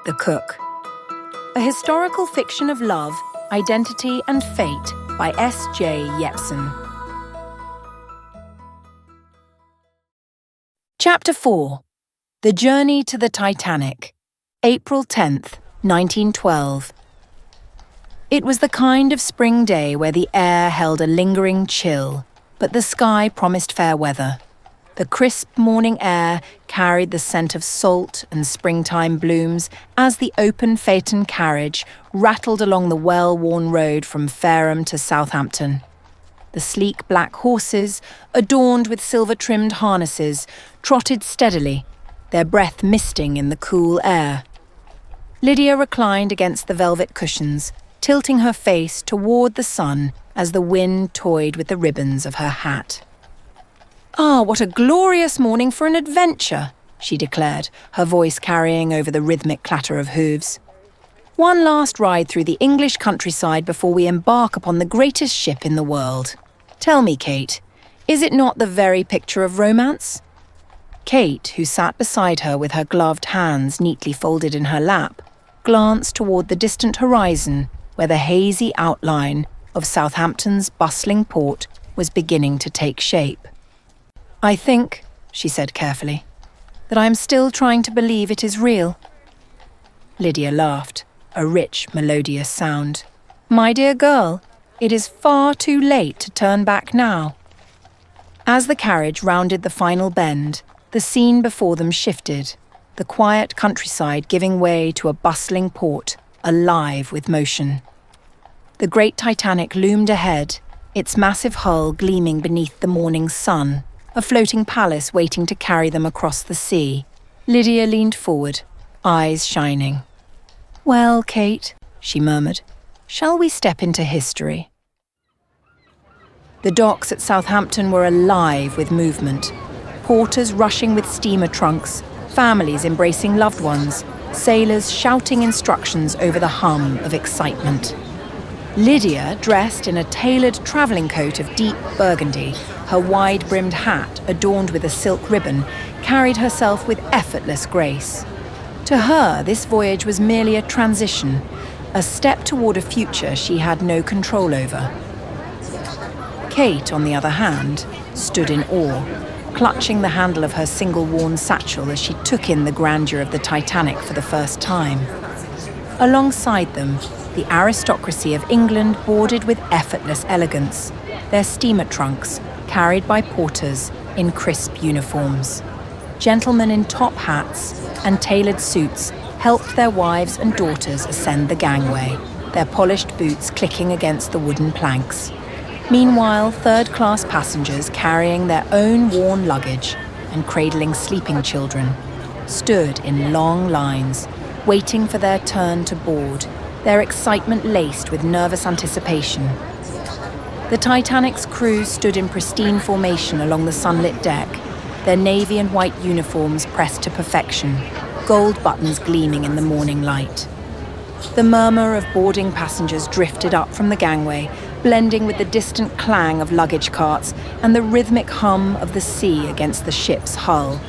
The Cooke. A historical fiction of love, identity and fate by S.J. Jeppsson. Chapter 4. The Journey to the Titanic. April 10th, 1912. It was the kind of spring day where the air held a lingering chill, but the sky promised fair weather. The crisp morning air carried the scent of salt and springtime blooms as the open phaeton carriage rattled along the well-worn road from Fareham to Southampton. The sleek black horses, adorned with silver-trimmed harnesses, trotted steadily, their breath misting in the cool air. Lydia reclined against the velvet cushions, tilting her face toward the sun as the wind toyed with the ribbons of her hat. "Ah, what a glorious morning for an adventure," she declared, her voice carrying over the rhythmic clatter of hooves. "One last ride through the English countryside before we embark upon the greatest ship in the world. Tell me, Kate, is it not the very picture of romance?" Kate, who sat beside her with her gloved hands neatly folded in her lap, glanced toward the distant horizon where the hazy outline of Southampton's bustling port was beginning to take shape. "I think," she said carefully, "that I am still trying to believe it is real." Lydia laughed, a rich, melodious sound. "My dear girl, it is far too late to turn back now." As the carriage rounded the final bend, the scene before them shifted, the quiet countryside giving way to a bustling port, alive with motion. The great Titanic loomed ahead, its massive hull gleaming beneath the morning sun, a floating palace waiting to carry them across the sea. Lydia leaned forward, eyes shining. "Well, Kate," she murmured, "shall we step into history?" The docks at Southampton were alive with movement. Porters rushing with steamer trunks, families embracing loved ones, sailors shouting instructions over the hum of excitement. Lydia, dressed in a tailored travelling coat of deep burgundy, her wide-brimmed hat adorned with a silk ribbon, carried herself with effortless grace. To her, this voyage was merely a transition, a step toward a future she had no control over. Kate, on the other hand, stood in awe, clutching the handle of her single-worn satchel as she took in the grandeur of the Titanic for the first time. Alongside them, the aristocracy of England boarded with effortless elegance, their steamer trunks carried by porters in crisp uniforms. Gentlemen in top hats and tailored suits helped their wives and daughters ascend the gangway, their polished boots clicking against the wooden planks. Meanwhile, third-class passengers carrying their own worn luggage and cradling sleeping children stood in long lines, waiting for their turn to board, their excitement laced with nervous anticipation. The Titanic's crew stood in pristine formation along the sunlit deck, their navy and white uniforms pressed to perfection, gold buttons gleaming in the morning light. The murmur of boarding passengers drifted up from the gangway, blending with the distant clang of luggage carts and the rhythmic hum of the sea against the ship's hull.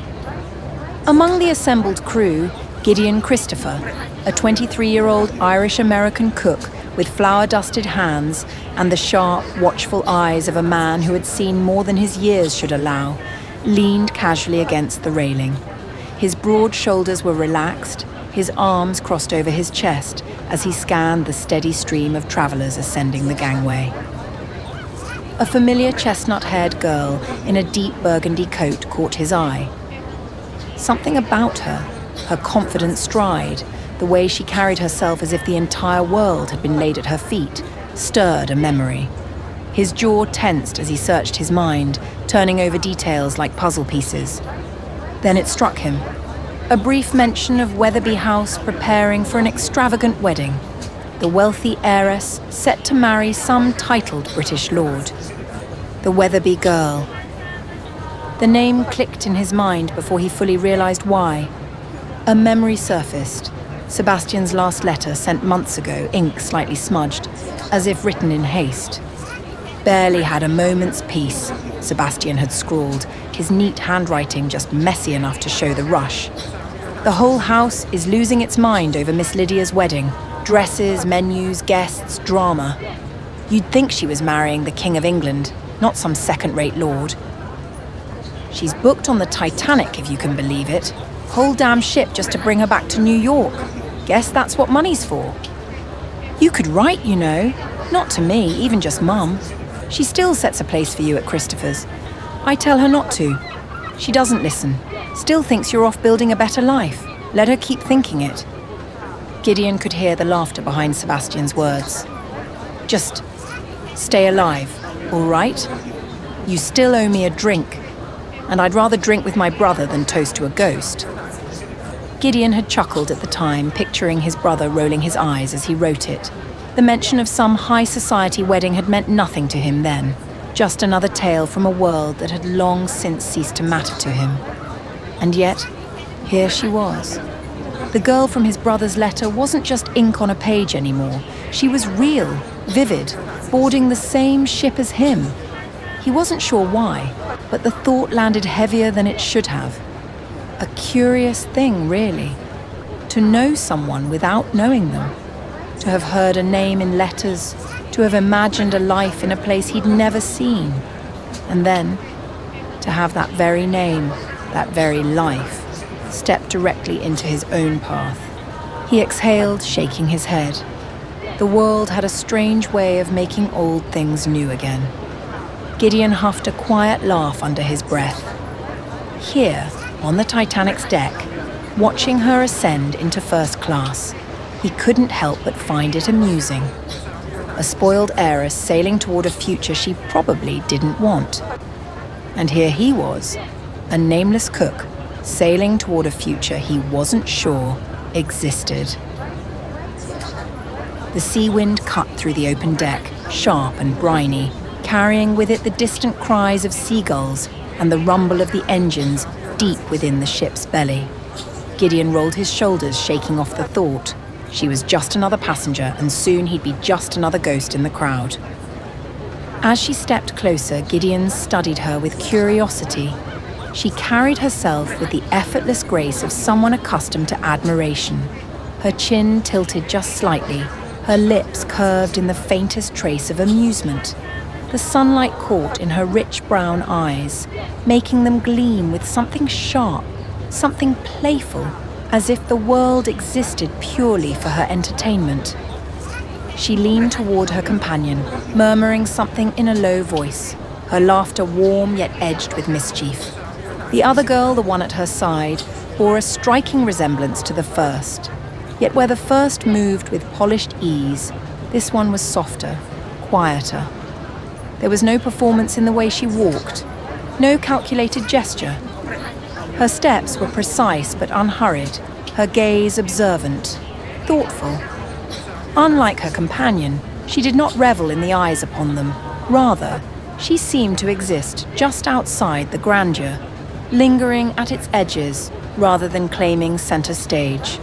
Among the assembled crew, Gideon Christopher, a 23-year-old Irish-American cook with flour-dusted hands and the sharp, watchful eyes of a man who had seen more than his years should allow, leaned casually against the railing. His broad shoulders were relaxed, his arms crossed over his chest as he scanned the steady stream of travellers ascending the gangway. A familiar chestnut-haired girl in a deep burgundy coat caught his eye. Something about her, her confident stride, the way she carried herself as if the entire world had been laid at her feet, stirred a memory. His jaw tensed as he searched his mind, turning over details like puzzle pieces. Then it struck him. A brief mention of Weatherby House preparing for an extravagant wedding. The wealthy heiress set to marry some titled British lord. The Weatherby girl. The name clicked in his mind before he fully realised why. A memory surfaced. Sebastian's last letter sent months ago, ink slightly smudged, as if written in haste. "Barely had a moment's peace," Sebastian had scrawled, his neat handwriting just messy enough to show the rush. The whole house is losing its mind over Miss Lydia's wedding. Dresses, menus, guests, drama. You'd think she was marrying the King of England, not some second-rate lord. She's booked on the Titanic, if you can believe it. Whole damn ship just to bring her back to New York. Guess that's what money's for. You could write, you know. Not to me, even just Mum. She still sets a place for you at Christopher's. I tell her not to. She doesn't listen. Still thinks you're off building a better life. Let her keep thinking it. Gideon could hear the laughter behind Sebastian's words. Just stay alive, all right? You still owe me a drink. And I'd rather drink with my brother than toast to a ghost. Gideon had chuckled at the time, picturing his brother rolling his eyes as he wrote it. The mention of some high society wedding had meant nothing to him then, just another tale from a world that had long since ceased to matter to him. And yet, here she was. The girl from his brother's letter wasn't just ink on a page anymore. She was real, vivid, boarding the same ship as him. He wasn't sure why, but the thought landed heavier than it should have. A curious thing, really. To know someone without knowing them. To have heard a name in letters. To have imagined a life in a place he'd never seen. And then, to have that very name, that very life, step directly into his own path. He exhaled, shaking his head. The world had a strange way of making old things new again. Gideon huffed a quiet laugh under his breath. Here, on the Titanic's deck, watching her ascend into first class, he couldn't help but find it amusing. A spoiled heiress sailing toward a future she probably didn't want. And here he was, a nameless cook, sailing toward a future he wasn't sure existed. The sea wind cut through the open deck, sharp and briny, carrying with it the distant cries of seagulls and the rumble of the engines deep within the ship's belly. Gideon rolled his shoulders, shaking off the thought. She was just another passenger, and soon he'd be just another ghost in the crowd. As she stepped closer, Gideon studied her with curiosity. She carried herself with the effortless grace of someone accustomed to admiration. Her chin tilted just slightly, her lips curved in the faintest trace of amusement. The sunlight caught in her rich brown eyes, making them gleam with something sharp, something playful, as if the world existed purely for her entertainment. She leaned toward her companion, murmuring something in a low voice, her laughter warm yet edged with mischief. The other girl, the one at her side, bore a striking resemblance to the first. Yet where the first moved with polished ease, this one was softer, quieter. There was no performance in the way she walked, no calculated gesture. Her steps were precise but unhurried, her gaze observant, thoughtful. Unlike her companion, she did not revel in the eyes upon them. Rather, she seemed to exist just outside the grandeur, lingering at its edges rather than claiming center stage.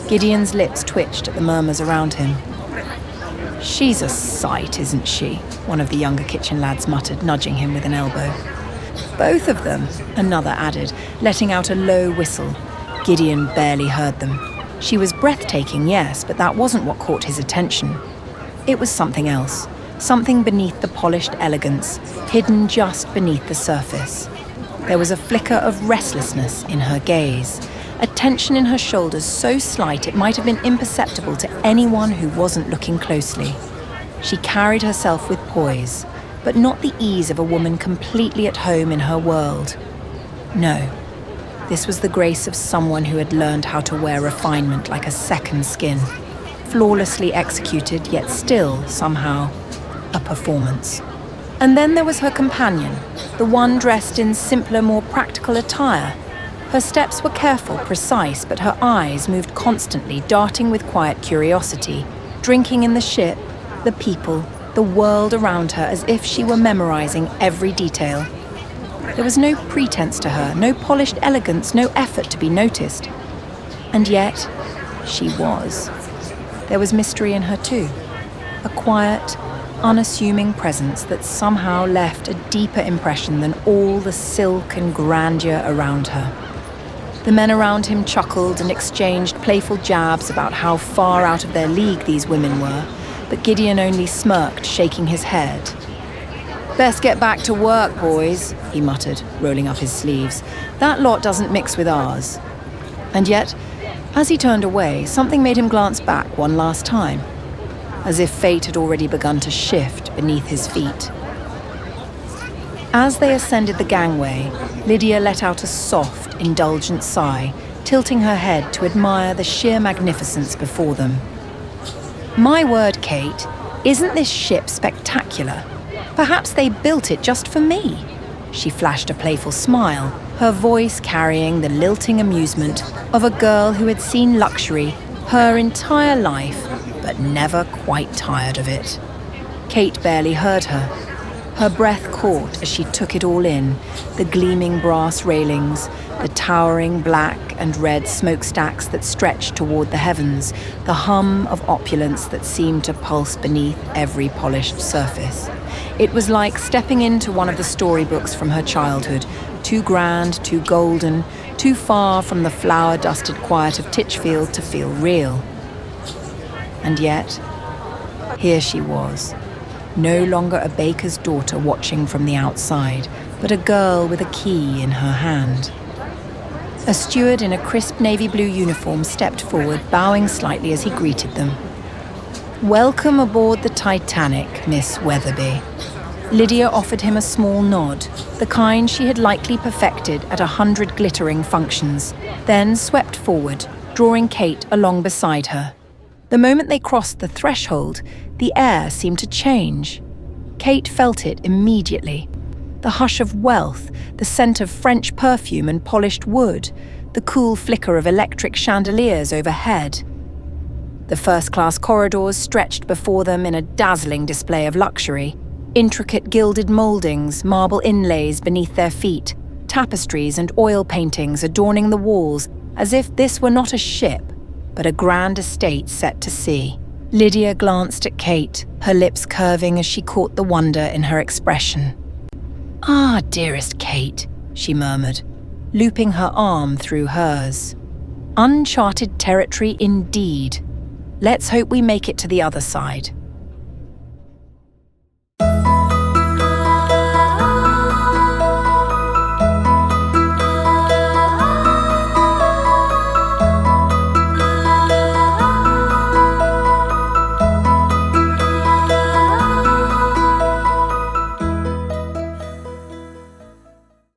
Gideon's lips twitched at the murmurs around him. "She's a sight, isn't she?" one of the younger kitchen lads muttered, nudging him with an elbow. "Both of them," another added, letting out a low whistle. Gideon barely heard them. She was breathtaking, yes, but that wasn't what caught his attention. It was something else, something beneath the polished elegance, hidden just beneath the surface. There was a flicker of restlessness in her gaze, a tension in her shoulders so slight it might have been imperceptible to anyone who wasn't looking closely. She carried herself with poise, but not the ease of a woman completely at home in her world. No, this was the grace of someone who had learned how to wear refinement like a second skin, flawlessly executed, yet still, somehow, a performance. And then there was her companion, the one dressed in simpler, more practical attire. Her steps were careful, precise, but her eyes moved constantly, darting with quiet curiosity, drinking in the ship, the people, the world around her as if she were memorizing every detail. There was no pretense to her, no polished elegance, no effort to be noticed. And yet, she was. There was mystery in her too, a quiet, unassuming presence that somehow left a deeper impression than all the silk and grandeur around her. The men around him chuckled and exchanged playful jabs about how far out of their league these women were, but Gideon only smirked, shaking his head. "Best get back to work, boys," he muttered, rolling up his sleeves. "That lot doesn't mix with ours." And yet, as he turned away, something made him glance back one last time, as if fate had already begun to shift beneath his feet. As they ascended the gangway, Lydia let out a soft, indulgent sigh, tilting her head to admire the sheer magnificence before them. "My word, Kate, isn't this ship spectacular? Perhaps they built it just for me." She flashed a playful smile, her voice carrying the lilting amusement of a girl who had seen luxury her entire life, but never quite tired of it. Kate barely heard her. Her breath caught as she took it all in, the gleaming brass railings, the towering black and red smokestacks that stretched toward the heavens, the hum of opulence that seemed to pulse beneath every polished surface. It was like stepping into one of the storybooks from her childhood, too grand, too golden, too far from the flower-dusted quiet of Titchfield to feel real. And yet, here she was, no longer a baker's daughter watching from the outside, but a girl with a key in her hand. A steward in a crisp navy blue uniform stepped forward, bowing slightly as he greeted them. "Welcome aboard the Titanic, Miss Weatherby." Lydia offered him a small nod, the kind she had likely perfected at 100 glittering functions, then swept forward, drawing Kate along beside her. The moment they crossed the threshold, the air seemed to change. Kate felt it immediately. The hush of wealth, the scent of French perfume and polished wood, the cool flicker of electric chandeliers overhead. The first-class corridors stretched before them in a dazzling display of luxury. Intricate gilded mouldings, marble inlays beneath their feet, tapestries and oil paintings adorning the walls, as if this were not a ship, but a grand estate set to sea. Lydia glanced at Kate, her lips curving as she caught the wonder in her expression. "Ah, dearest Kate," she murmured, looping her arm through hers. "Uncharted territory indeed. Let's hope we make it to the other side."